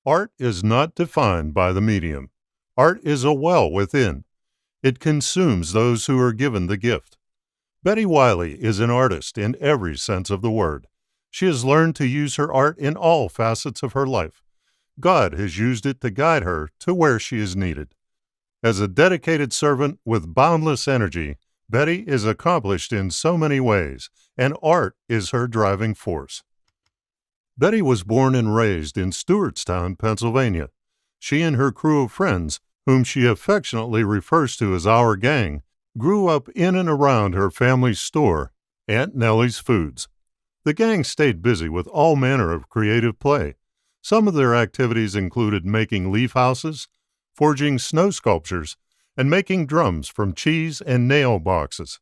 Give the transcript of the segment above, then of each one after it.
Art is not defined by the medium. Art is a well within. It consumes those who are given the gift. Betty Wiley is an artist in every sense of the word. She has learned to use her art in all facets of her life. God has used it to guide her to where she is needed. As a dedicated servant with boundless energy, Betty is accomplished in so many ways, and art is her driving force. Betty was born and raised in Stewartstown, Pennsylvania. She and her crew of friends, whom she affectionately refers to as our gang, grew up in and around her family's store, Aunt Nellie's Foods. The gang stayed busy with all manner of creative play. Some of their activities included making leaf houses, forging snow sculptures, and making drums from cheese and nail boxes.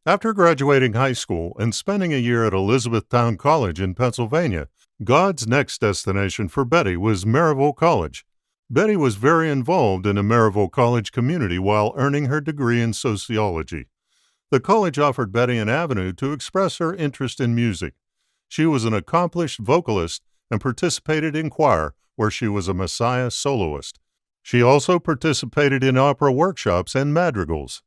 After graduating high school and spending a year at Elizabethtown College in Pennsylvania, God's next destination for Betty was Maryville College. Betty was very involved in the Maryville College community while earning her degree in sociology. The college offered Betty an avenue to express her interest in music. She was an accomplished vocalist and participated in choir, where she was a Messiah soloist. She also participated in opera workshops and madrigals.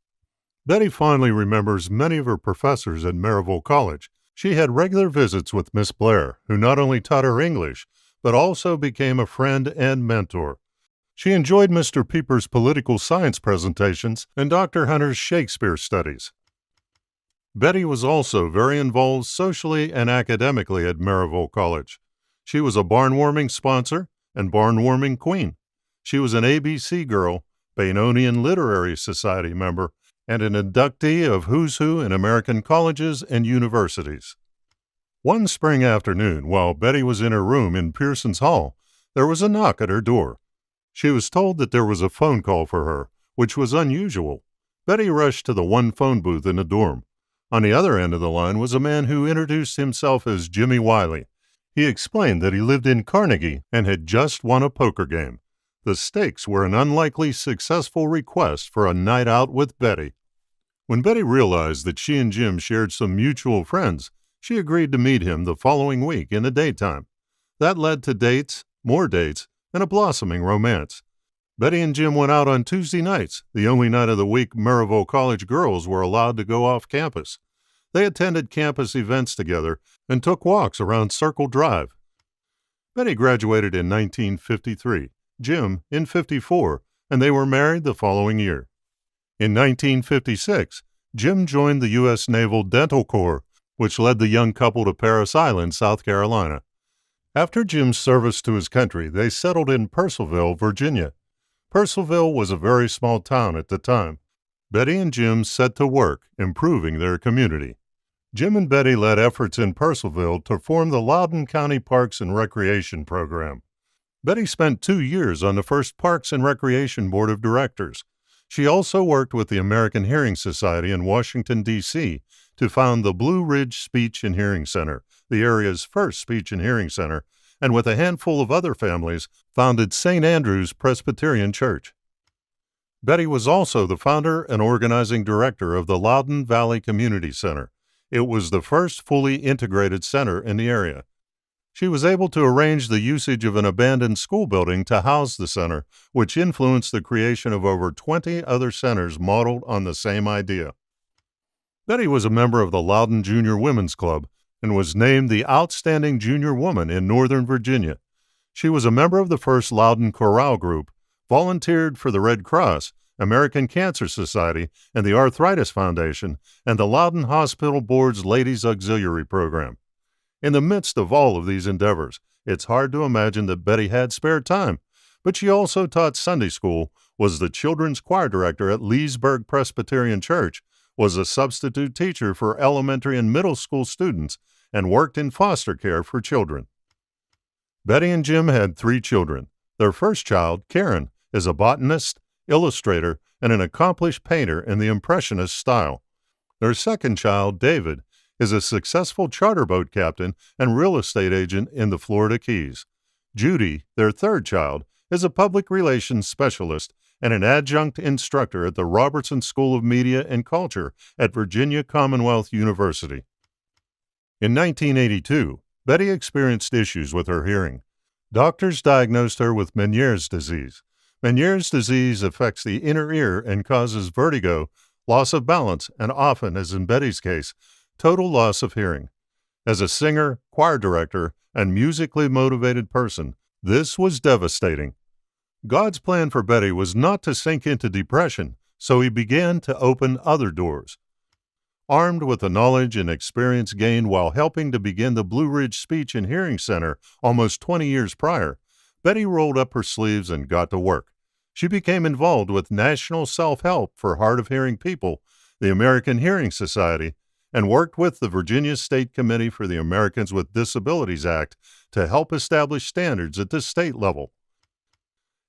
Betty fondly remembers many of her professors at Maryville College. She had regular visits with Miss Blair, who not only taught her English, but also became a friend and mentor. She enjoyed Mr. Pieper's political science presentations and Dr. Hunter's Shakespeare studies. Betty was also very involved socially and academically at Maryville College. She was a barn-warming sponsor and barn-warming queen. She was an ABC girl, Bainonian Literary Society member, and an inductee of Who's Who in American colleges and universities. One spring afternoon, while Betty was in her room in Pearson's Hall, there was a knock at her door. She was told that there was a phone call for her, which was unusual. Betty rushed to the one phone booth in the dorm. On the other end of the line was a man who introduced himself as Jimmy Wiley. He explained that he lived in Carnegie and had just won a poker game. The stakes were an unlikely successful request for a night out with Betty. When Betty realized that she and Jim shared some mutual friends, she agreed to meet him the following week in the daytime. That led to dates, more dates, and a blossoming romance. Betty and Jim went out on Tuesday nights, the only night of the week Maryville College girls were allowed to go off campus. They attended campus events together and took walks around Circle Drive. Betty graduated in 1953, Jim in 54, and they were married the following year. In 1956, Jim joined the U.S. Naval Dental Corps, which led the young couple to Parris Island, South Carolina. After Jim's service to his country, they settled in Purcellville, Virginia. Purcellville was a very small town at the time. Betty and Jim set to work improving their community. Jim and Betty led efforts in Purcellville to form the Loudoun County Parks and Recreation Program. Betty spent 2 years on the first Parks and Recreation Board of Directors. She also worked with the American Hearing Society in Washington, D.C., to found the Blue Ridge Speech and Hearing Center, the area's first speech and hearing center, and with a handful of other families, founded St. Andrew's Presbyterian Church. Betty was also the founder and organizing director of the Loudoun Valley Community Center. It was the first fully integrated center in the area. She was able to arrange the usage of an abandoned school building to house the center, which influenced the creation of over 20 other centers modeled on the same idea. Betty was a member of the Loudoun Junior Women's Club and was named the Outstanding Junior Woman in Northern Virginia. She was a member of the first Loudoun Chorale Group, volunteered for the Red Cross, American Cancer Society, and the Arthritis Foundation, and the Loudoun Hospital Board's Ladies Auxiliary Program. In the midst of all of these endeavors, it's hard to imagine that Betty had spare time, but she also taught Sunday school, was the children's choir director at Leesburg Presbyterian Church, was a substitute teacher for elementary and middle school students, and worked in foster care for children. Betty and Jim had 3 children. Their first child, Karen, is a botanist, illustrator, and an accomplished painter in the Impressionist style. Their second child, David, is a successful charter boat captain and real estate agent in the Florida Keys. Judy, their third child, is a public relations specialist and an adjunct instructor at the Robertson School of Media and Culture at Virginia Commonwealth University. In 1982, Betty experienced issues with her hearing. Doctors diagnosed her with Meniere's disease. Meniere's disease affects the inner ear and causes vertigo, loss of balance, and often, as in Betty's case, total loss of hearing. As a singer, choir director, and musically motivated person, this was devastating. God's plan for Betty was not to sink into depression, so he began to open other doors. Armed with the knowledge and experience gained while helping to begin the Blue Ridge Speech and Hearing Center almost 20 years prior, Betty rolled up her sleeves and got to work. She became involved with National SelfHelp for Hard of Hearing People, the American Hearing Society, and worked with the Virginia State Committee for the Americans with Disabilities Act to help establish standards at the state level.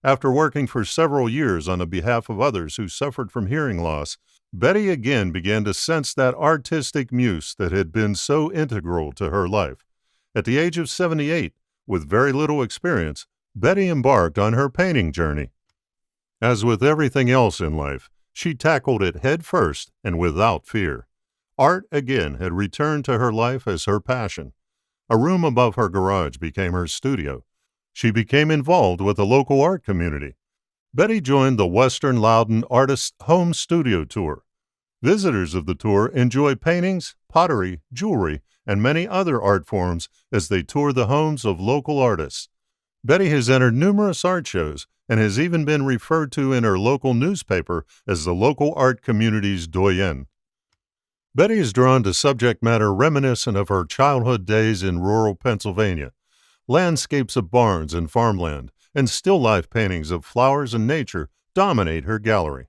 After working for several years on the behalf of others who suffered from hearing loss, Betty again began to sense that artistic muse that had been so integral to her life. At the age of 78, with very little experience, Betty embarked on her painting journey. As with everything else in life, she tackled it head first and without fear. Art again had returned to her life as her passion. A room above her garage became her studio. She became involved with the local art community. Betty joined the Western Loudoun Artists Home Studio Tour. Visitors of the tour enjoy paintings, pottery, jewelry, and many other art forms as they tour the homes of local artists. Betty has entered numerous art shows and has even been referred to in her local newspaper as the local art community's doyenne. Betty is drawn to subject matter reminiscent of her childhood days in rural Pennsylvania. Landscapes of barns and farmland and still-life paintings of flowers and nature dominate her gallery.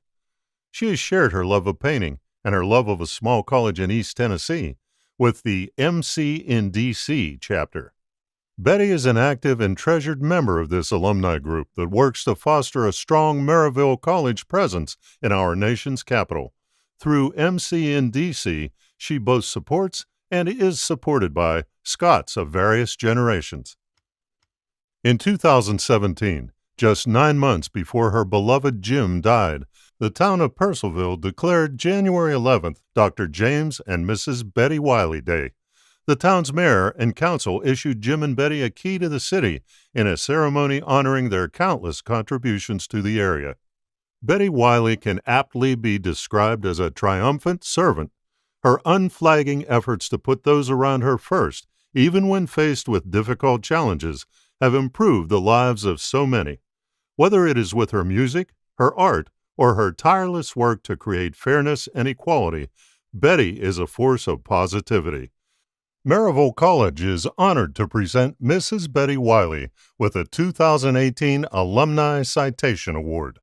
She has shared her love of painting and her love of a small college in East Tennessee with the DC Chapter. Betty is an active and treasured member of this alumni group that works to foster a strong Maryville College presence in our nation's capital. Through MCNDC, she both supports and is supported by Scots of various generations. In 2017, just 9 months before her beloved Jim died, the town of Purcellville declared January 11th Dr. James and Mrs. Betty Wiley Day. The town's mayor and council issued Jim and Betty a key to the city in a ceremony honoring their countless contributions to the area. Betty Wiley can aptly be described as a triumphant servant. Her unflagging efforts to put those around her first, even when faced with difficult challenges, have improved the lives of so many. Whether it is with her music, her art, or her tireless work to create fairness and equality, Betty is a force of positivity. Maryville College is honored to present Mrs. Betty Wiley with a 2018 Alumni Citation Award.